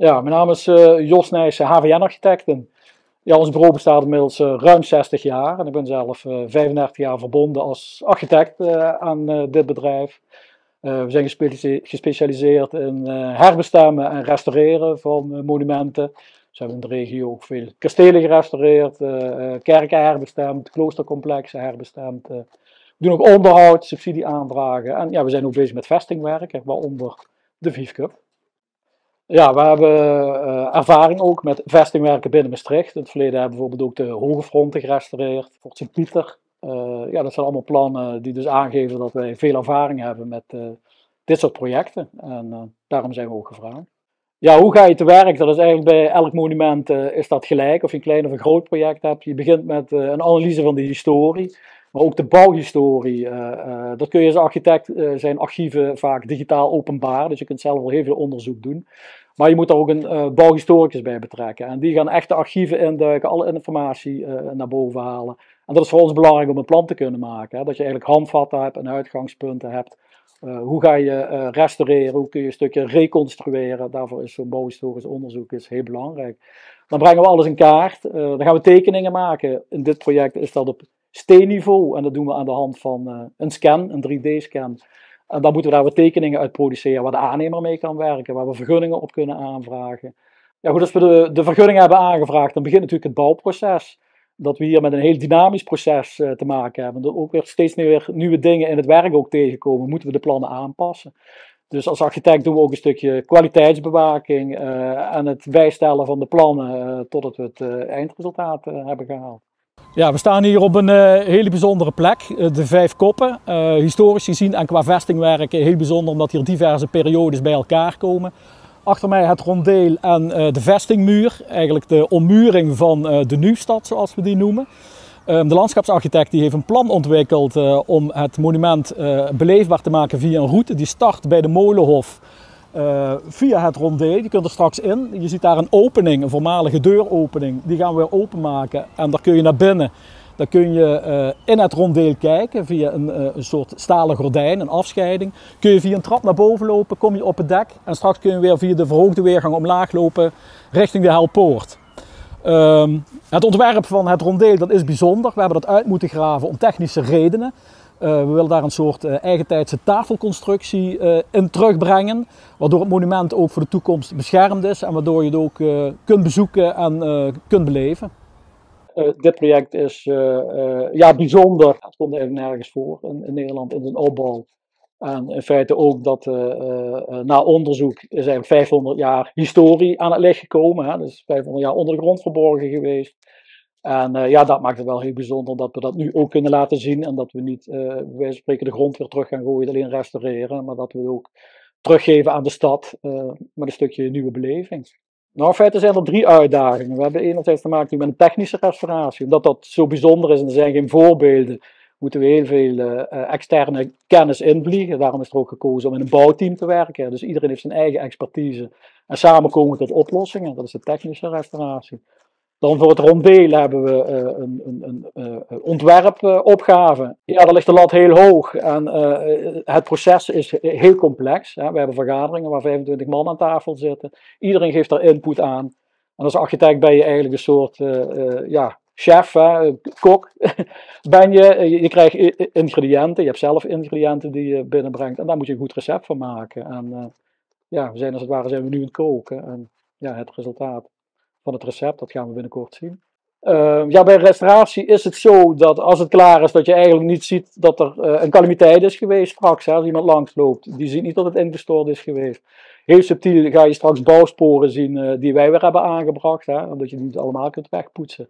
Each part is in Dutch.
Ja, mijn naam is Jos Nijssen, HVN-architecten. Ja, ons bureau bestaat inmiddels ruim 60 jaar en ik ben zelf 35 jaar verbonden als architect aan dit bedrijf. We zijn gespecialiseerd in herbestemmen en restaureren van monumenten. Dus we hebben in de regio ook veel kastelen gerestaureerd, kerken herbestemd, kloostercomplexen herbestemd. We doen ook onderhoud, subsidieaanvragen en ja, we zijn ook bezig met vestingwerk, waaronder de Vief Cup. Ja, we hebben ervaring ook met vestingwerken binnen Maastricht. In het verleden hebben we bijvoorbeeld ook de Hoge Fronten gerestaureerd, Fort Sint-Pieter. Ja, dat zijn allemaal plannen die dus aangeven dat wij veel ervaring hebben met dit soort projecten. En daarom zijn we ook gevraagd. Ja, hoe ga je te werk? Dat is eigenlijk bij elk monument is dat gelijk, of je een klein of een groot project hebt. Je begint met een analyse van de historie, maar ook de bouwhistorie. Dat kun je als architect, zijn archieven vaak digitaal openbaar, dus je kunt zelf al heel veel onderzoek doen. Maar je moet daar ook een bouwhistoricus bij betrekken. En die gaan echt de archieven induiken, alle informatie naar boven halen. En dat is voor ons belangrijk om een plan te kunnen maken. Hè? Dat je eigenlijk handvatten hebt en uitgangspunten hebt. Hoe ga je restaureren? Hoe kun je een stukje reconstrueren? Daarvoor is zo'n bouwhistorisch onderzoek heel belangrijk. Dan brengen we alles in kaart. Dan gaan we tekeningen maken. In dit project is dat op steenniveau. En dat doen we aan de hand van een scan, een 3D-scan. En dan moeten we daar wat tekeningen uit produceren waar de aannemer mee kan werken, waar we vergunningen op kunnen aanvragen. Ja goed, als we de vergunningen hebben aangevraagd, dan begint natuurlijk het bouwproces. Dat we hier met een heel dynamisch proces te maken hebben. Dat ook weer steeds weer nieuwe dingen in het werk ook tegenkomen, moeten we de plannen aanpassen. Dus als architect doen we ook een stukje kwaliteitsbewaking en het bijstellen van de plannen totdat we het eindresultaat hebben gehaald. Ja, we staan hier op een hele bijzondere plek, de Vijf Koppen. Historisch gezien en qua vestingwerk heel bijzonder omdat hier diverse periodes bij elkaar komen. Achter mij het rondeel en de vestingmuur, eigenlijk de ommuring van de Nieuwstad zoals we die noemen. De landschapsarchitect die heeft een plan ontwikkeld om het monument beleefbaar te maken via een route die start bij de Molenhof. Via het rondeel, je kunt er straks in. Je ziet daar een opening, een voormalige deuropening. Die gaan we weer openmaken en daar kun je naar binnen. Dan kun je in het rondeel kijken via een soort stalen gordijn, een afscheiding. Kun je via een trap naar boven lopen, kom je op het dek. En straks kun je weer via de verhoogde weergang omlaag lopen richting de Helpoort. Het ontwerp van het rondeel dat is bijzonder. We hebben dat uit moeten graven om technische redenen. We willen daar een soort eigentijdse tafelconstructie in terugbrengen. Waardoor het monument ook voor de toekomst beschermd is en waardoor je het ook kunt bezoeken en kunt beleven. Dit project is ja, bijzonder. Het komt eigenlijk nergens voor in Nederland in zijn opbouw. En in feite ook dat na onderzoek is eigenlijk 500 jaar historie aan het licht gekomen. Hè? Dus 500 jaar onder de grond verborgen geweest. En ja, dat maakt het wel heel bijzonder dat we dat nu ook kunnen laten zien. En dat we niet, bij wijze van spreken, de grond weer terug gaan gooien, alleen restaureren. Maar dat we het ook teruggeven aan de stad met een stukje nieuwe beleving. Nou, in feite zijn er 3 uitdagingen. We hebben enerzijds te maken met een technische restauratie. Omdat dat zo bijzonder is en er zijn geen voorbeelden, moeten we heel veel externe kennis invliegen. Daarom is er ook gekozen om in een bouwteam te werken. Dus iedereen heeft zijn eigen expertise. En samen komen we tot oplossingen. Dat is de technische restauratie. Dan voor het rondeel hebben we een ontwerpopgave. Ja, daar ligt de lat heel hoog en het proces is heel complex. Hè. We hebben vergaderingen waar 25 man aan tafel zitten. Iedereen geeft daar input aan. En als architect ben je eigenlijk een soort ja, chef, kok. Ben je. Je krijgt ingrediënten, je hebt zelf ingrediënten die je binnenbrengt. En daar moet je een goed recept van maken. En ja, we zijn als het ware zijn we nu aan het koken. En ja, het resultaat van het recept, dat gaan we binnenkort zien. Ja, bij restauratie is het zo dat als het klaar is, dat je eigenlijk niet ziet dat er een calamiteit is geweest straks. Hè, als iemand langsloopt, die ziet niet dat het ingestort is geweest. Heel subtiel ga je straks bouwsporen zien die wij weer hebben aangebracht, hè, omdat je die niet allemaal kunt wegpoetsen.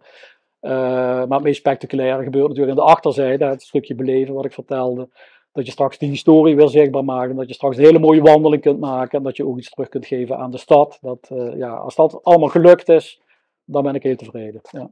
Maar het meest spectaculaire gebeurt natuurlijk in de achterzijde, het stukje beleven wat ik vertelde. Dat je straks die historie weer zichtbaar maakt. En dat je straks een hele mooie wandeling kunt maken. En dat je ook iets terug kunt geven aan de stad. Dat, ja, als dat allemaal gelukt is, dan ben ik heel tevreden. Ja.